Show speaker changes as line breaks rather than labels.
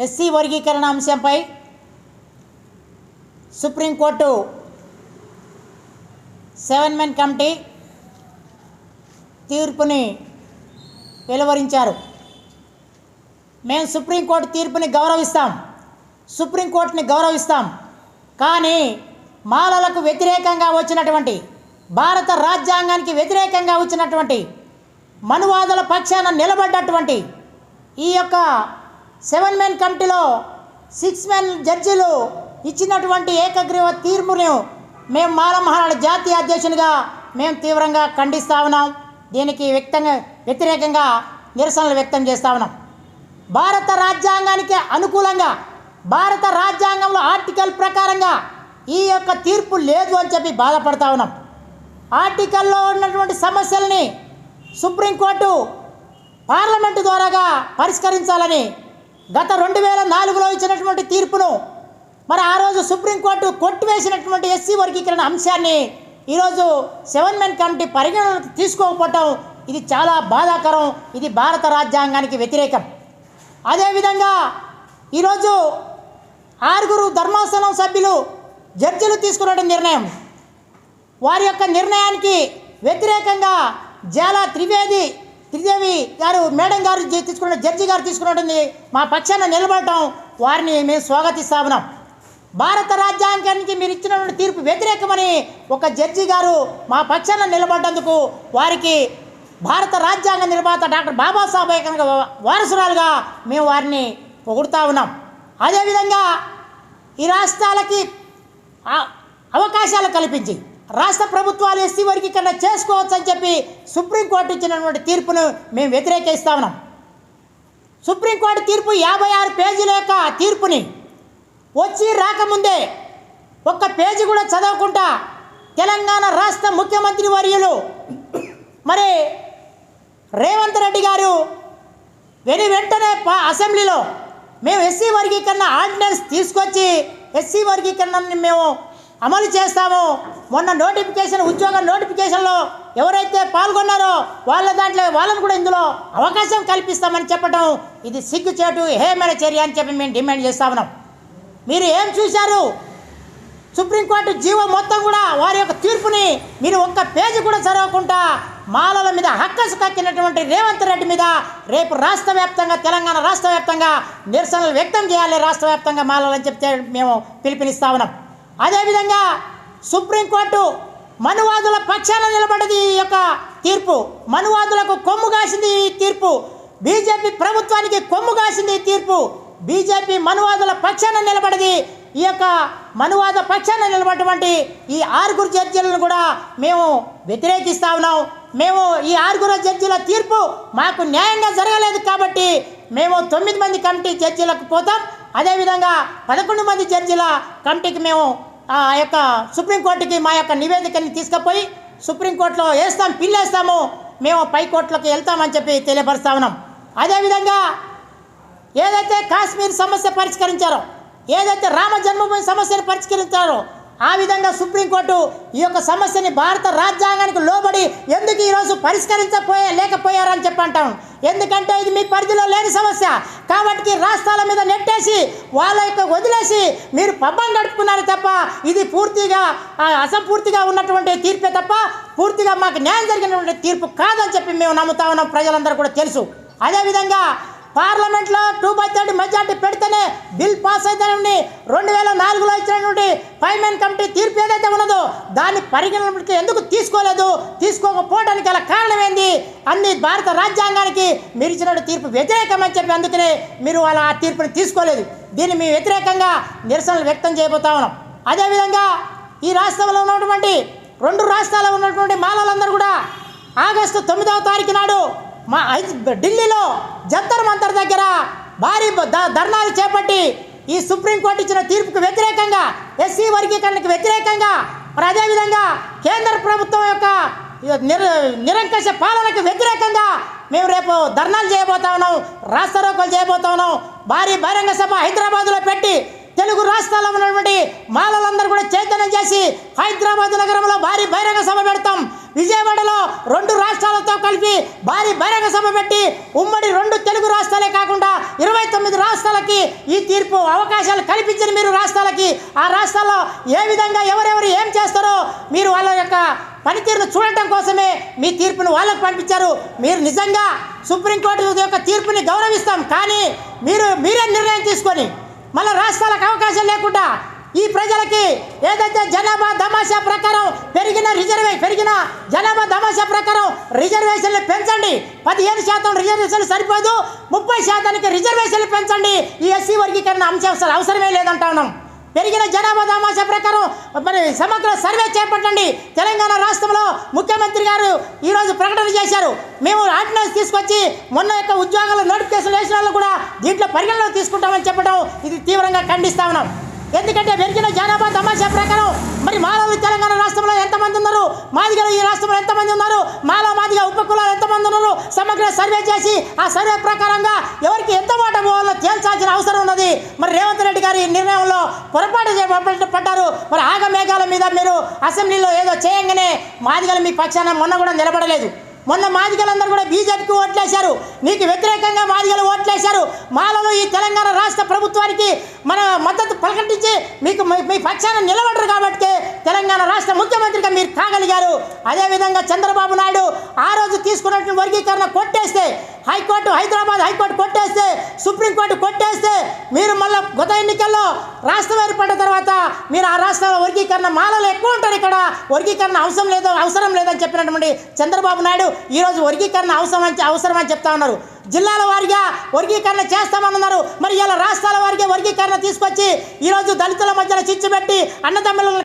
SC వర్గీకరణ అంశంపై supreme court 7 men committee తీర్పుని వెలువరించారు. మేము సుప్రీంకోర్టు తీర్పుని గౌరవిస్తాం, సుప్రీంకోర్టుని గౌరవిస్తాం. కానీ మాలలకు వ్యతిరేకంగా వచ్చినటువంటి, భారత రాజ్యాంగానికి వ్యతిరేకంగా వచ్చినటువంటి, మనువాదుల పక్షాన నిలబడ్డటువంటి ఈ యొక్క 7 మెన్ కమిటీలో 6 మెన్ జడ్జీలు ఇచ్చినటువంటి ఏకగ్రీవ తీర్పును మేము మాల మహానాడు జాతీయ అధ్యక్షునిగా మేము తీవ్రంగా ఖండిస్తూ ఉన్నాం. దీనికి వ్యతిరేకంగా నిరసనలు వ్యక్తం చేస్తూ ఉన్నాం. భారత రాజ్యాంగానికి అనుకూలంగా, భారత రాజ్యాంగంలో ఆర్టికల్ ప్రకారంగా ఈ యొక్క తీర్పు లేదు అని చెప్పి బాధపడతా ఉన్నాం. ఆర్టికల్లో ఉన్నటువంటి సమస్యల్ని సుప్రీంకోర్టు పార్లమెంటు ద్వారాగా పరిష్కరించాలని గత 2004లో ఇచ్చినటువంటి తీర్పును మరి ఆ రోజు సుప్రీంకోర్టు కొట్టివేసినటువంటి ఎస్సీ వర్గీకరణ అంశాన్ని ఈరోజు 7 మెన్ కమిటీ పరిగణనలోకి తీసుకోకపోవటం ఇది చాలా బాధాకరం. ఇది భారత రాజ్యాంగానికి వ్యతిరేకం. అదేవిధంగా ఈరోజు 6 ధర్మాసనం సభ్యులు జడ్జిలు తీసుకున్న నిర్ణయం, వారి యొక్క నిర్ణయానికి వ్యతిరేకంగా జాలా త్రిదేవి గారు మేడం గారు తీసుకున్న జడ్జి గారు తీసుకున్నటువంటి మా పక్షాన నిలబడటం వారిని మేము స్వాగతిస్తా ఉన్నాం. భారత రాజ్యాంగానికి మీరు ఇచ్చినటువంటి తీర్పు వ్యతిరేకమని ఒక జడ్జి గారు మా పక్షాన నిలబడ్డందుకు వారికి భారత రాజ్యాంగ నిర్మాత డాక్టర్ బాబాసాహెబ్ వారసురాలుగా మేము వారిని పొగుడుతూ ఉన్నాం. అదేవిధంగా ఈ రాష్ట్రాలకి అవకాశాలు కల్పించి రాష్ట్ర ప్రభుత్వాలు ఎస్సీ వర్గీకరణ చేసుకోవచ్చని చెప్పి సుప్రీంకోర్టు ఇచ్చినటువంటి తీర్పును మేము వ్యతిరేకిస్తూ ఉన్నాం. సుప్రీంకోర్టు తీర్పు 56 పేజీల యొక్క తీర్పుని వచ్చి రాకముందే ఒక్క పేజీ కూడా చదవకుండా తెలంగాణ రాష్ట్ర ముఖ్యమంత్రి వర్యులు మరి రేవంత్ రెడ్డి గారు వెంటనే అసెంబ్లీలో మేము ఎస్సీ వర్గీకరణ ఆర్డినెన్స్ తీసుకొచ్చి ఎస్సీ వర్గీకరణని మేము అమలు చేస్తాము, మొన్న ఉద్యోగ నోటిఫికేషన్లో ఎవరైతే పాల్గొన్నారో వాళ్ళని కూడా ఇందులో అవకాశం కల్పిస్తామని చెప్పడం ఇది సిగ్గుచేటు, హేయమైన చర్య అని చెప్పి మేము డిమాండ్ చేస్తా ఉన్నాం. మీరు ఏం చూశారు? సుప్రీంకోర్టు జీవో మొత్తం కూడా వారి యొక్క తీర్పుని మీరు ఒక్క పేజీ కూడా చదవకుండా మాలల మీద హక్కసు కక్కినటువంటి రేవంత్ రెడ్డి మీద రేపు రాష్ట్ర వ్యాప్తంగా, తెలంగాణ రాష్ట్ర వ్యాప్తంగా నిరసనలు వ్యక్తం చేయాలి రాష్ట్ర వ్యాప్తంగా మాలలని చెప్తే మేము పిలుపునిస్తా ఉన్నాం. అదేవిధంగా సుప్రీంకోర్టు మనువాదుల పక్షాన నిలబడ్డది ఈ యొక్క తీర్పు, మనువాదులకు కొమ్ము కాసింది ఈ తీర్పు, బీజేపీ ప్రభుత్వానికి కొమ్ము కాసింది ఈ తీర్పు. బీజేపీ మనువాదుల పక్షాన నిలబడది. ఈ యొక్క మనువాద పక్షాన నిలబడినటువంటి ఈ 6 జడ్జీలను కూడా మేము వ్యతిరేకిస్తూ ఉన్నాం. మేము ఈ 6 జడ్జీల తీర్పు మాకు న్యాయంగా జరగలేదు కాబట్టి మేము 9 మంది కమిటీ జడ్జీలకు పోతాం. అదేవిధంగా 11 మంది జడ్జీల కమిటీకి మేము ఆ యొక్క సుప్రీంకోర్టుకి మా యొక్క నివేదికని తీసుకుపోయి సుప్రీంకోర్టులో పిల్లేస్తాము, మేము పైకోర్టులోకి వెళ్తామని చెప్పి తెలియపరుస్తా ఉన్నాం. అదేవిధంగా ఏదైతే కాశ్మీర్ సమస్య పరిష్కరించారో, ఏదైతే రామ జన్మభూమి సమస్యను పరిష్కరించారో ఆ విధంగా సుప్రీంకోర్టు ఈ యొక్క సమస్యని భారత రాజ్యాంగానికి లోబడి ఎందుకు ఈరోజు లేకపోయారని చెప్పి అంటాం. ఎందుకంటే ఇది మీ పరిధిలో లేని సమస్య కాబట్టి రాష్ట్రాల మీద నెట్టేసి వాళ్ళ యొక్క వదిలేసి మీరు పబ్బం గడుపుకున్నారు తప్ప ఇది పూర్తిగా అసంపూర్తిగా ఉన్నటువంటి తీర్పే తప్ప పూర్తిగా మాకు న్యాయం జరిగినటువంటి తీర్పు కాదని చెప్పి మేము నమ్ముతా ఉన్నాం. ప్రజలందరూ కూడా తెలుసు. అదేవిధంగా పార్లమెంట్లో 2/3 మెజార్టీ పెడితేనే బిల్ పాస్ అవుతానని 2004లో ఇచ్చినటువంటి 5 మెన్ కమిటీ తీర్పు ఏదైతే ఉన్నదో దాన్ని పరిగణనలోకి ఎందుకు తీసుకోకపోవడానికి గల కారణం ఏంది? అన్ని భారత రాజ్యాంగానికి మీరు ఇచ్చిన తీర్పు వ్యతిరేకమని చెప్పి అందుకనే మీరు ఆ తీర్పుని తీసుకోలేదు. దీన్ని మేము వ్యతిరేకంగా నిరసనలు వ్యక్తం చేయబోతా ఉన్నాం. అదేవిధంగా ఈ రాష్ట్రంలో ఉన్నటువంటి 2 రాష్ట్రాల్లో ఉన్నటువంటి మాలలందరూ కూడా ఆగస్టు 9వ తారీఖు నాడు ఢిల్లీలో జంతర్ మంతర్ దగ్గర భారీ ధర్నాలు చేపట్టి ఈ సుప్రీంకోర్టు ఇచ్చిన తీర్పుకు వ్యతిరేకంగా, ఎస్సీ వర్గీకరణకు వ్యతిరేకంగా, మరి అదేవిధంగా కేంద్ర ప్రభుత్వం యొక్క నిరంకుశ పాలనకు వ్యతిరేకంగా మేము రేపు ధర్నాలు చేయబోతా ఉన్నాం, రాస్తారోకోలు చేయబోతా ఉన్నాం. భారీ బహిరంగ సభ హైదరాబాద్లో పెట్టి తెలుగు రాష్ట్రాల్లో ఉన్నటువంటి మాలలందరూ కూడా చైతన్యం చేసి హైదరాబాద్ నగరంలో భారీ బహిరంగ సభ పెడతాం. విజయవాడలో 2 రాష్ట్రాలతో కలిపి భారీ బహిరంగ సభ పెట్టి ఉమ్మడి 2 తెలుగు రాష్ట్రాలే కాకుండా 29 రాష్ట్రాలకి ఈ తీర్పు అవకాశాలు కల్పించిన మీరు రాష్ట్రాలకి, ఆ రాష్ట్రాల్లో ఏ విధంగా ఎవరెవరు ఏం చేస్తారో మీరు వాళ్ళ యొక్క పనితీరును చూడటం కోసమే మీ తీర్పును వాళ్ళకు పంపించారు. మీరు నిజంగా సుప్రీంకోర్టు యొక్క తీర్పుని గౌరవిస్తాం, కానీ మీరే నిర్ణయం తీసుకొని మళ్ళీ రాష్ట్రాలకు అవకాశం లేకుండా ఈ ప్రజలకి ఏదైతే జనాభా తమాషా ప్రకారం పెరిగిన జనాభా తమాషా ప్రకారం రిజర్వేషన్లు పెంచండి. 15% రిజర్వేషన్లు సరిపోదు, 30% రిజర్వేషన్లు పెంచండి. ఈ ఎస్సీ వర్గీకరణ అంశం అవసరమే లేదంటా ఉన్నాం. పెరిగిన జనాభా తమాషా ప్రకారం మరి సమగ్ర సర్వే చేపట్టండి. తెలంగాణ రాష్ట్రంలో ముఖ్యమంత్రి గారు ఈరోజు ప్రకటన చేశారు. మేము ఆర్డినెన్స్ తీసుకొచ్చి మొన్న యొక్క ఉద్యోగాల నోటిఫికేషన్ వేసిన వాళ్ళు కూడా దీంట్లో పరిగణలోకి తీసుకుంటామని చెప్పడం ఇది తీవ్రంగా ఖండిస్తా ఉన్నాం. ఎందుకంటే పెరిగిన జనాభా తమాషా ప్రకారం మరి మాలలు తెలంగాణ రాష్ట్రంలో ఎంతమంది ఉన్నారు, మాదిగలు ఈ రాష్ట్రంలో ఎంతమంది ఉన్నారు, మాదిగ ఉపకులాలు ఎంతమంది ఉన్నారు, సమగ్ర సర్వే చేసి ఆ సర్వే ప్రకారంగా ఎవరికి ఎంత ఓట పోవాలో తేల్చాల్సిన అవసరం ఉన్నది. మరి రేవంత్ రెడ్డి గారు ఈ నిర్ణయంలో పొరపాటు పడ్డారు. మరి ఆగమేఘాల మీద మీరు అసెంబ్లీలో ఏదో చేయంగానే మాదిగలు మీ పక్షాన మొన్న కూడా నిలబడలేదు. మొన్న మాదిగలందరూ కూడా బీజేపీకి ఓట్లేశారు, నీకు వ్యతిరేకంగా మాదిగలు ఓట్లేశారు. మాలలో ఈ తెలంగాణ రాష్ట్ర ప్రభుత్వానికి మన మద్దతు ప్రకటించి మీ పక్షాన నిలబడరు కాబట్టి తెలంగాణ రాష్ట్ర ముఖ్యమంత్రిగా మీరు కాగలిగారు. అదేవిధంగా చంద్రబాబు నాయుడు ఆ రోజు తీసుకున్నటువంటి వర్గీకరణ కొట్టేస్తే, హైదరాబాద్ హైకోర్టు కొట్టేస్తే, సుప్రీంకోర్టు కొట్టేస్తే, మీరు మళ్ళీ గత ఎన్నికల్లో రాష్ట్రం ఏర్పడిన తర్వాత మీరు ఆ రాష్ట్రంలో వర్గీకరణ మాలలో ఎక్కువ ఉంటారు, ఇక్కడ వర్గీకరణ అవసరం లేదని చెప్పినటువంటి చంద్రబాబు నాయుడు ఈరోజు వర్గీకరణ అవసరం అని చెప్తా ఉన్నారు. జిల్లాల వారిగా వర్గీకరణ చేస్తామన్నారు. మరి ఇలా రాష్ట్రాల వారిగా వర్గీకరణ తీసుకొచ్చి ఈరోజు దళితుల మధ్యలో చిచ్చు పెట్టి అన్నదమ్ములను